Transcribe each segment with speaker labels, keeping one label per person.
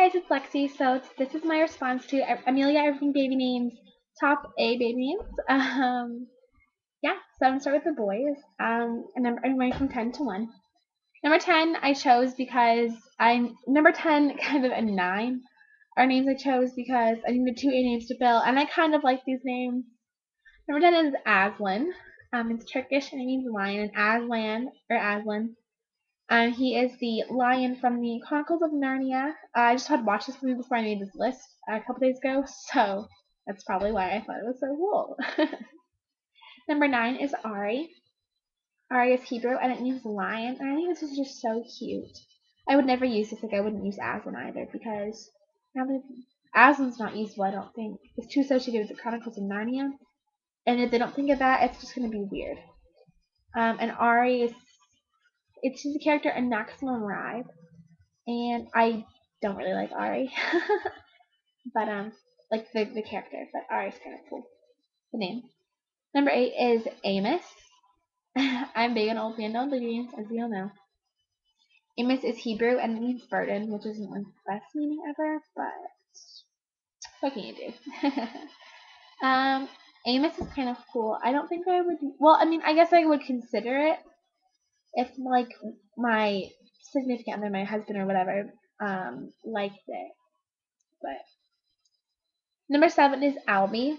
Speaker 1: guys, it's Lexi. So this is my response to Amelia Everything Baby Names top A baby names. Yeah, so I'm gonna start with the boys. And I'm going from 10 to 1. Number 10 I chose because number 10 kind of a 9 are names I chose because I needed 2 A names to fill, and I kind of like these names. Number 10 is Aslan. It's Turkish and it means lion, and Aslan he is the lion from the Chronicles of Narnia. I just had watched this movie before I made this list a couple days ago, so that's probably why I thought it was so cool. Number 9 is Ari. Ari is Hebrew and it means lion, and I think this is just so cute. I would never use this, like I wouldn't use Aslan either, because Aslan's not useful, I don't think. It's too associated with the Chronicles of Narnia, and if they don't think of that, it's just going to be weird. And Ari is, she's a character in Maximum Ride, and I don't really like Ari, but like the character, but Ari's kind of cool. The name. Number 8 is Amos. I'm big on old man on names, as you all know. Amos is Hebrew and it means burden, which isn't like the best meaning ever, but what can you do? Amos is kind of cool. I don't think I would. Well, I mean, I guess I would consider it if like my significant other, my husband or whatever, liked it. But number 7 is Albie.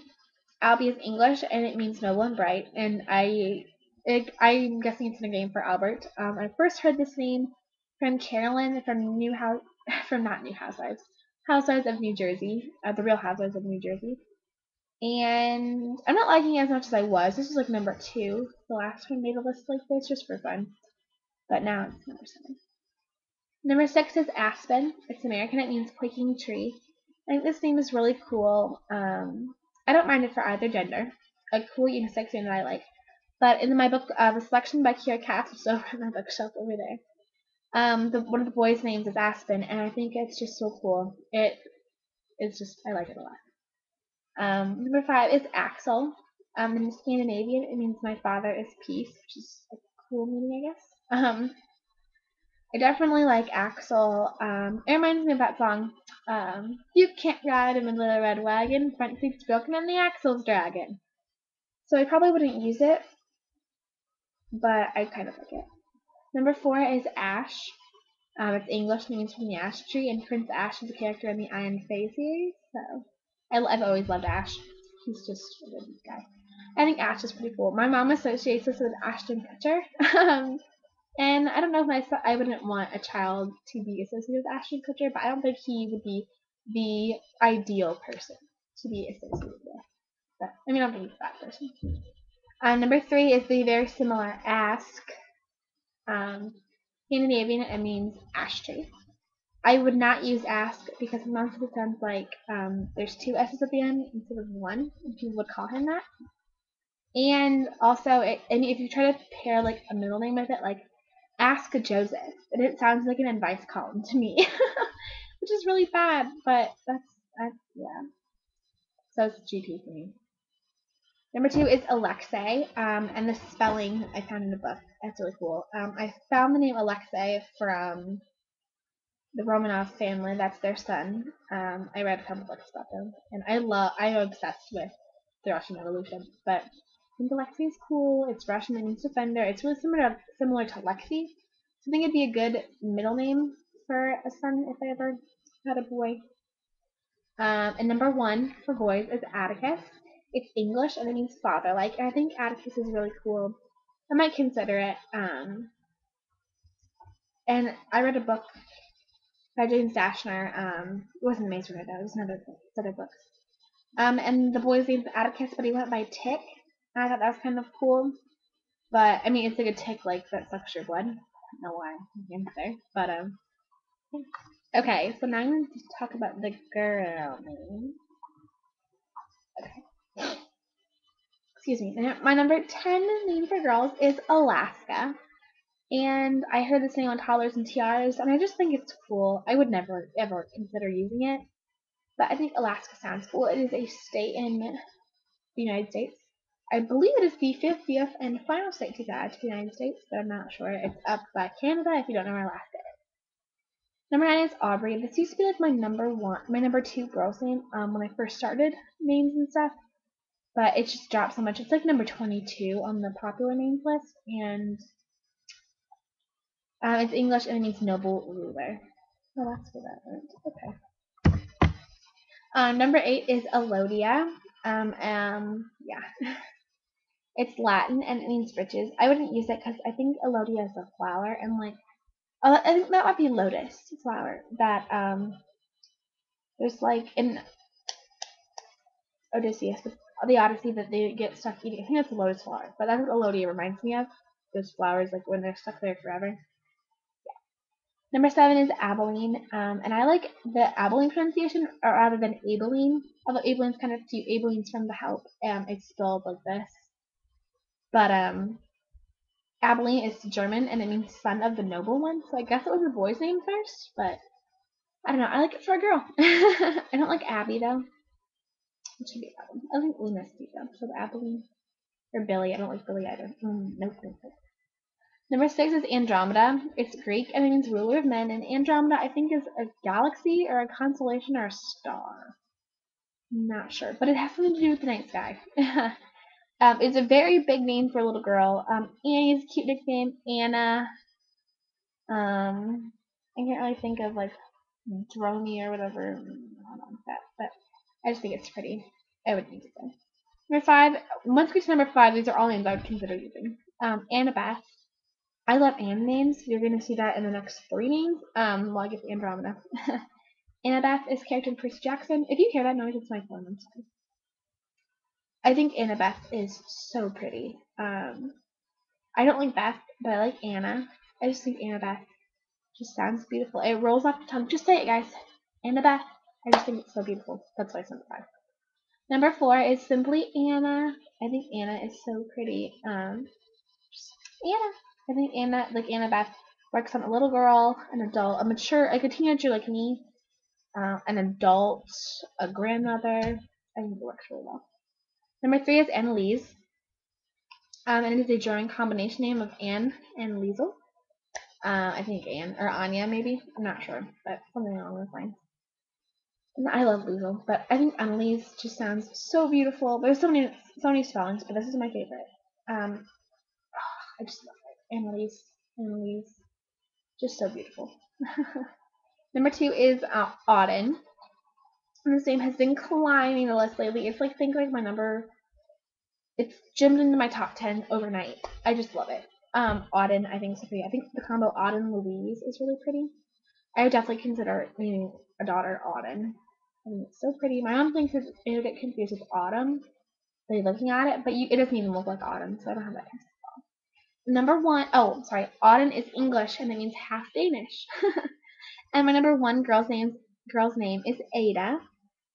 Speaker 1: Albie is English and it means noble and bright, and I'm guessing it's in a game for Albert. I first heard this name from Carolyn from not New Housewives, Housewives of New Jersey, the Real Housewives of New Jersey. And I'm not liking it as much as I was. This was like number 2. The last one made a list like this just for fun, but now it's number 7. Number 6 is Aspen. It's American. It means quaking tree. I think this name is really cool. I don't mind it for either gender. A cool unisex name that I like. But in my book, the selection by Kiera Katz, which is over in my bookshelf over there, one of the boys' names is Aspen, and I think it's just so cool. I like it a lot. Number 5 is Axel. In Scandinavian, it means my father is peace, which is a cool meaning, I guess. I definitely like Axel. It reminds me of that song. You can't ride in a little red wagon, front seat's broken and the axle's dragging. So I probably wouldn't use it, but I kind of like it. Number 4 is Ash. It's English, means from the ash tree, and Prince Ash is a character in the Iron Fey series. So I've always loved Ash. He's just a good guy. I think Ash is pretty cool. My mom associates this with Ashton Kutcher. And I don't know if I wouldn't want a child to be associated with Ashton Kutcher, but I don't think he would be the ideal person to be associated with. But I mean, I don't think he's that person. Number 3 is the very similar Ask. Scandinavian, it means ash tree. I would not use ask because most of it sounds like there's 2 S's at the end instead of 1, if people would call him that. And also, and if you try to pair like a middle name with it, like Ask Joseph, and it sounds like an advice column to me, which is really bad. But yeah. So it's GP for me. Number 2 is Alexei, and the spelling I found in a book. That's really cool. I found the name Alexei from the Romanov family. That's their son. I read a couple books about them, and I'm obsessed with the Russian Revolution. But I think Alexei is cool. It's Russian, it means defender. It's really similar to Lexi. So I think it'd be a good middle name for a son if I ever had a boy. And number 1 for boys is Atticus. It's English and it means father like, and I think Atticus is really cool. I might consider it. And I read a book by James Dashner. It wasn't the Maze Runner though, it was another set of books. And the boy's name's Atticus, but he went by Tick. And I thought that was kind of cool. But I mean, it's like a tick like that sucks your blood. I don't know why I can't there. But okay, so now I'm going to talk about the girl name. Okay. Excuse me. My number 10 name for girls is Alaska. And I heard this name on Toddlers and Tiaras, and I just think it's cool. I would never, ever consider using it. But I think Alaska sounds cool. It is a state in the United States. I believe it is the 50th and final state to add to the United States, but I'm not sure. It's up by Canada if you don't know where Alaska is. Number 9 is Aubrey. This used to be like my number 2 girl's name when I first started names and stuff, but it just dropped so much. It's like number 22 on the popular names list, and it's English and it means noble ruler. Oh, that's where that went. Okay. Number 8 is Elodia. Yeah. It's Latin and it means riches. I wouldn't use it because I think Elodia is a flower, and like, I think that might be lotus flower. That there's like in Odysseus, the Odyssey, that they get stuck eating. I think that's a lotus flower, but that's what Elodia reminds me of. Those flowers, like when they're stuck there forever. Number 7 is Abilene, and I like the Abilene pronunciation rather than Abilene. Although Abilene's kind of cute. Abilene's from The Help. It's spelled like this, but Abilene is German and it means son of the noble one. So I guess it was a boy's name first, but I don't know. I like it for a girl. I don't like Abby though. It should be Abilene. I think Luna's cute though. So Abilene or Billy. I don't like Billy either. Nope. Number 6 is Andromeda. It's Greek and it means ruler of men. And Andromeda, I think, is a galaxy or a constellation or a star. I'm not sure, but it has something to do with the night sky. It's a very big name for a little girl. Annie's a cute nickname. Anna. I can't really think of like Droney or whatever. I don't know that, but I just think it's pretty. I would use it then. Number 5. Once we get to number 5, these are all names I would consider using. Annabeth. I love Anne names. You're going to see that in the next 3 names. While I get the Andromeda. Annabeth is character in Percy Jackson. If you hear that noise, it's my phone. I'm sorry. I think Annabeth is so pretty. I don't like Beth, but I like Anna. I just think Annabeth just sounds beautiful. It rolls off the tongue. Just say it, guys. Annabeth. I just think it's so beautiful. That's why it's number 5. Number 4 is simply Anna. I think Anna is so pretty. Just Anna. I think Anna, like Annabeth, works on a little girl, an adult, a mature, like a teenager like me, an adult, a grandmother. I think it works really well. Number 3 is Annalise. And it is a German combination name of Anne and Liesel. I think Anne or Anya maybe. I'm not sure, but something along those lines. And I love Liesel, but I think Annalise just sounds so beautiful. There's so many spellings, but this is my favorite. I just love it. Annalise, just so beautiful. Number 2 is Auden. And this name has been climbing the list lately. It's like, think like my number. It's jumped into my top 10 overnight. I just love it. Auden, I think, is so pretty. I think the combo Auden Louise is really pretty. I would definitely consider naming a daughter Auden. I mean, it's so pretty. My mom thinks it'll get confused with Autumn. Like looking at it, but it doesn't even look like Autumn, so I don't have that kind of stuff. Number 1, oh, sorry, Auden is English and it means half Danish. And my number 1 girl's name is Ada.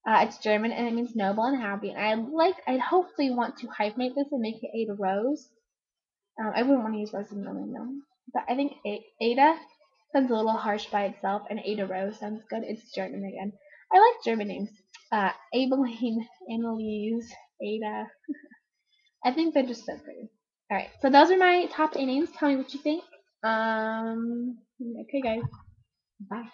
Speaker 1: It's German and it means noble and happy. And I'd hopefully want to hyphenate this and make it Ada Rose. I wouldn't want to use Rose in the name though. But I think Ada sounds a little harsh by itself, and Ada Rose sounds good. It's German again. I like German names. Abeline, Annalise, Ada. I think they're just so pretty. Alright, so those are my top 8 names. Tell me what you think. Okay, guys. Bye.